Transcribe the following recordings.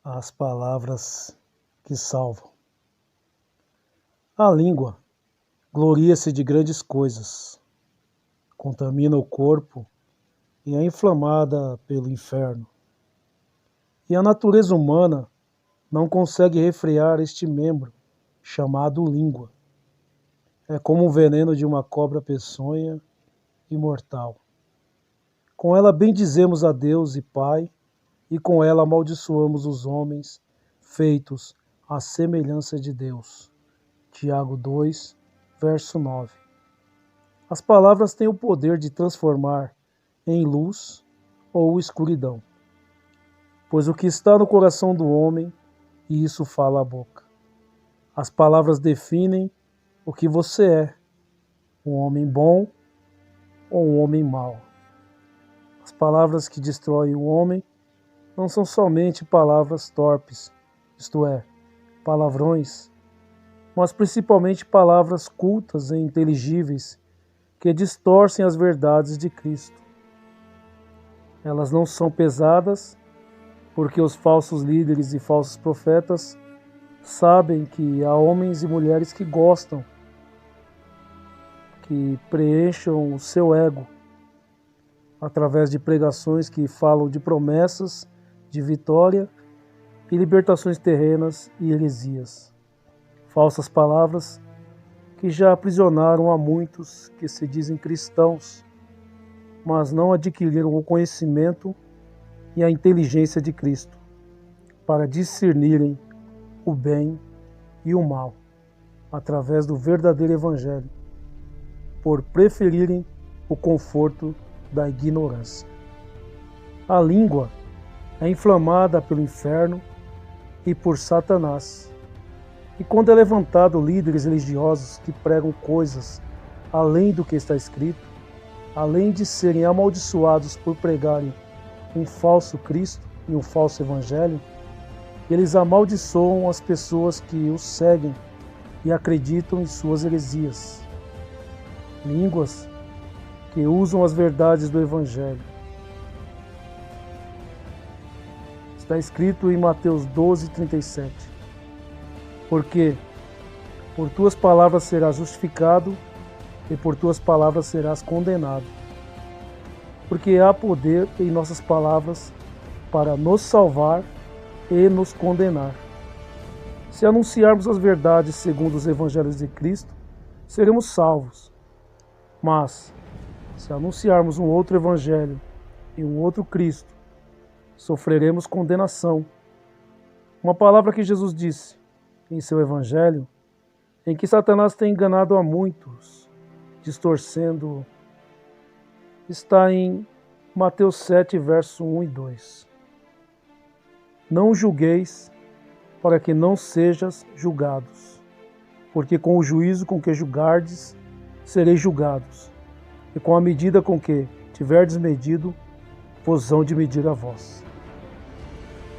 As palavras que salvam. A língua gloria-se de grandes coisas, contamina o corpo e é inflamada pelo inferno. E a natureza humana não consegue refrear este membro, chamado língua. É como o veneno de uma cobra peçonha e mortal. Com ela bendizemos a Deus e Pai, e com ela amaldiçoamos os homens, feitos à semelhança de Deus. Tiago 2, verso 9. As palavras têm o poder de transformar em luz ou escuridão, pois o que está no coração do homem, isso fala a boca. As palavras definem o que você é, um homem bom ou um homem mau. As palavras que destroem o homem não são somente palavras torpes, isto é, palavrões, mas principalmente palavras cultas e inteligíveis que distorcem as verdades de Cristo. Elas não são pesadas, porque os falsos líderes e falsos profetas sabem que há homens e mulheres que gostam, que preencham o seu ego através de pregações que falam de promessas, de vitória e libertações terrenas e heresias. Falsas palavras que já aprisionaram a muitos que se dizem cristãos, mas não adquiriram o conhecimento e a inteligência de Cristo para discernirem o bem e o mal através do verdadeiro Evangelho, por preferirem o conforto da ignorância. A língua é inflamada pelo inferno e por Satanás. E quando é levantado líderes religiosos que pregam coisas além do que está escrito, além de serem amaldiçoados por pregarem um falso Cristo e um falso Evangelho, eles amaldiçoam as pessoas que os seguem e acreditam em suas heresias. Línguas que usam as verdades do Evangelho. Está escrito em Mateus 12:37. Porque por tuas palavras serás justificado e por tuas palavras serás condenado. Porque há poder em nossas palavras para nos salvar e nos condenar. Se anunciarmos as verdades segundo os evangelhos de Cristo, seremos salvos. Mas, se anunciarmos um outro evangelho e um outro Cristo, sofreremos condenação. Uma palavra que Jesus disse em seu evangelho, em que Satanás tem enganado a muitos, distorcendo, está em Mateus 7, verso 1 e 2. Não julgueis, para que não sejais julgados, porque com o juízo com que julgardes, sereis julgados, e com a medida com que tiverdes medido, vos hão de medir a vós.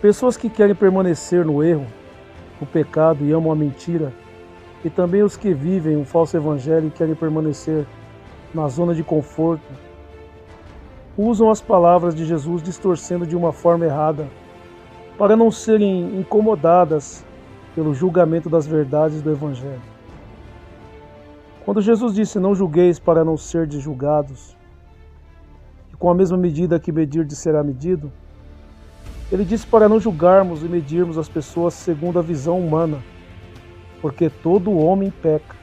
Pessoas que querem permanecer no erro, no pecado e amam a mentira, e também os que vivem um falso evangelho e querem permanecer na zona de conforto, usam as palavras de Jesus distorcendo de uma forma errada, para não serem incomodadas pelo julgamento das verdades do evangelho. Quando Jesus disse, não julgueis para não serdes julgados, e com a mesma medida que medirdes será medido, ele disse para não julgarmos e medirmos as pessoas segundo a visão humana, porque todo homem peca.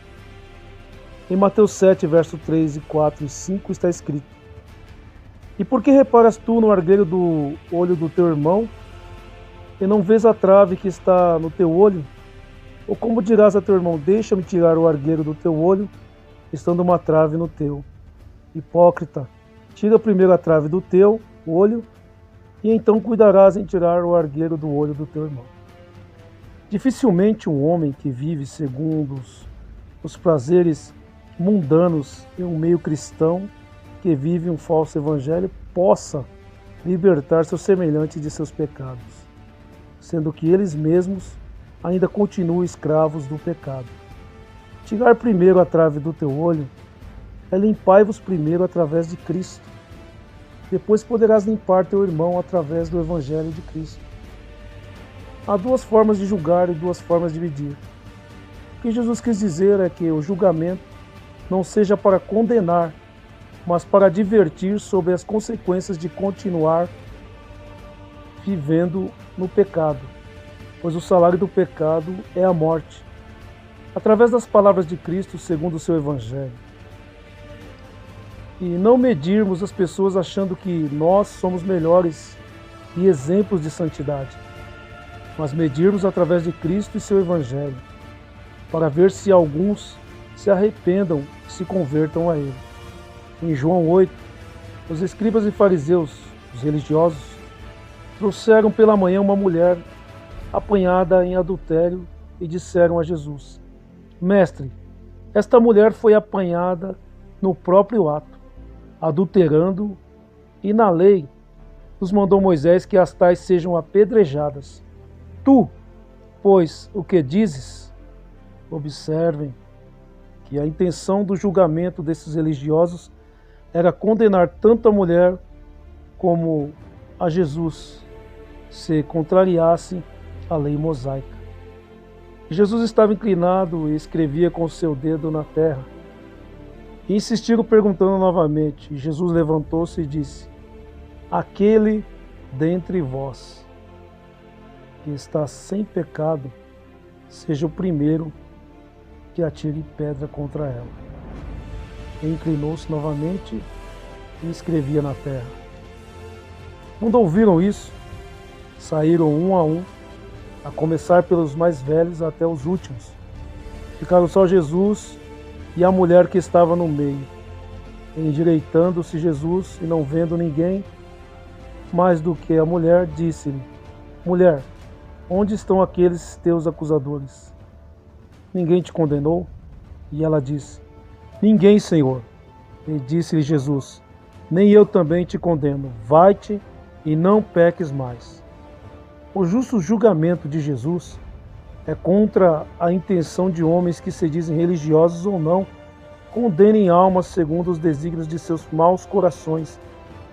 Em Mateus 7, verso 3, 4 e 5 está escrito: E por que reparas tu no argueiro do olho do teu irmão, e não vês a trave que está no teu olho? Ou como dirás a teu irmão, deixa-me tirar o argueiro do teu olho, estando uma trave no teu? Hipócrita, tira primeiro a trave do teu olho, e então cuidarás em tirar o argueiro do olho do teu irmão. Dificilmente um homem que vive segundo os prazeres mundanos em um meio cristão, que vive um falso evangelho, possa libertar seu semelhante de seus pecados, sendo que eles mesmos ainda continuam escravos do pecado. Tirar primeiro a trave do teu olho é limpar-vos primeiro através de Cristo. Depois poderás limpar teu irmão através do Evangelho de Cristo. Há duas formas de julgar e duas formas de medir. O que Jesus quis dizer é que o julgamento não seja para condenar, mas para advertir sobre as consequências de continuar vivendo no pecado, pois o salário do pecado é a morte. Através das palavras de Cristo segundo o seu Evangelho. E não medirmos as pessoas achando que nós somos melhores e exemplos de santidade, mas medirmos através de Cristo e seu Evangelho, para ver se alguns se arrependam e se convertam a Ele. Em João 8, os escribas e fariseus, os religiosos, trouxeram pela manhã uma mulher apanhada em adultério e disseram a Jesus: Mestre, esta mulher foi apanhada no próprio ato, adulterando, e na lei nos mandou Moisés que as tais sejam apedrejadas. Tu, pois, o que dizes? Observem que a intenção do julgamento desses religiosos era condenar tanto a mulher como a Jesus, se contrariasse a lei mosaica. Jesus estava inclinado e escrevia com seu dedo na terra. E insistiram perguntando novamente. E Jesus levantou-se e disse: Aquele dentre vós que está sem pecado, seja o primeiro que atire pedra contra ela. E inclinou-se novamente e escrevia na terra. Quando ouviram isso, saíram um a começar pelos mais velhos até os últimos. Ficaram só Jesus e a mulher que estava no meio. Endireitando-se Jesus e não vendo ninguém mais do que a mulher, disse-lhe: Mulher, onde estão aqueles teus acusadores? Ninguém te condenou? E ela disse: Ninguém, Senhor. E disse-lhe Jesus: Nem eu também te condeno. Vai-te e não peques mais. O justo julgamento de Jesus é contra a intenção de homens que se dizem religiosos ou não, condenem almas segundo os desígnios de seus maus corações,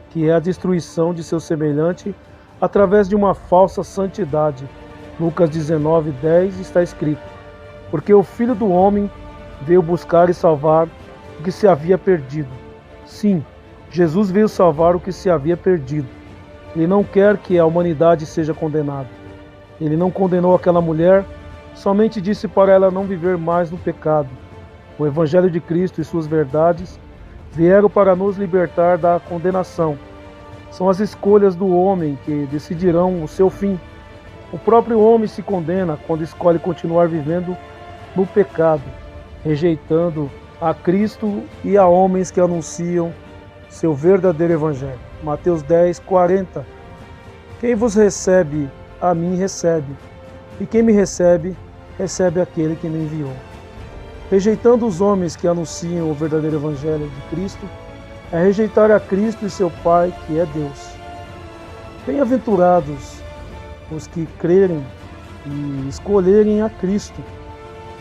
que é a destruição de seu semelhante através de uma falsa santidade. Lucas 19:10 está escrito: Porque o Filho do Homem veio buscar e salvar o que se havia perdido. Sim, Jesus veio salvar o que se havia perdido. Ele não quer que a humanidade seja condenada. Ele não condenou aquela mulher, somente disse para ela não viver mais no pecado. O Evangelho de Cristo e suas verdades vieram para nos libertar da condenação. São as escolhas do homem que decidirão o seu fim. O próprio homem se condena quando escolhe continuar vivendo no pecado, rejeitando a Cristo e a homens que anunciam seu verdadeiro Evangelho. Mateus 10:40. Quem vos recebe, a mim recebe, e quem me recebe, recebe aquele que me enviou. Rejeitando os homens que anunciam o verdadeiro Evangelho de Cristo, é rejeitar a Cristo e seu Pai, que é Deus. Bem-aventurados os que crerem e escolherem a Cristo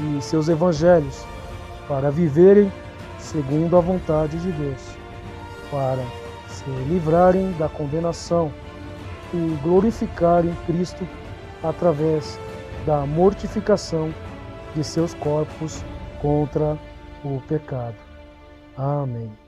e seus evangelhos para viverem segundo a vontade de Deus, para se livrarem da condenação e glorificarem Cristo através da mortificação de seus corpos contra o pecado. Amém.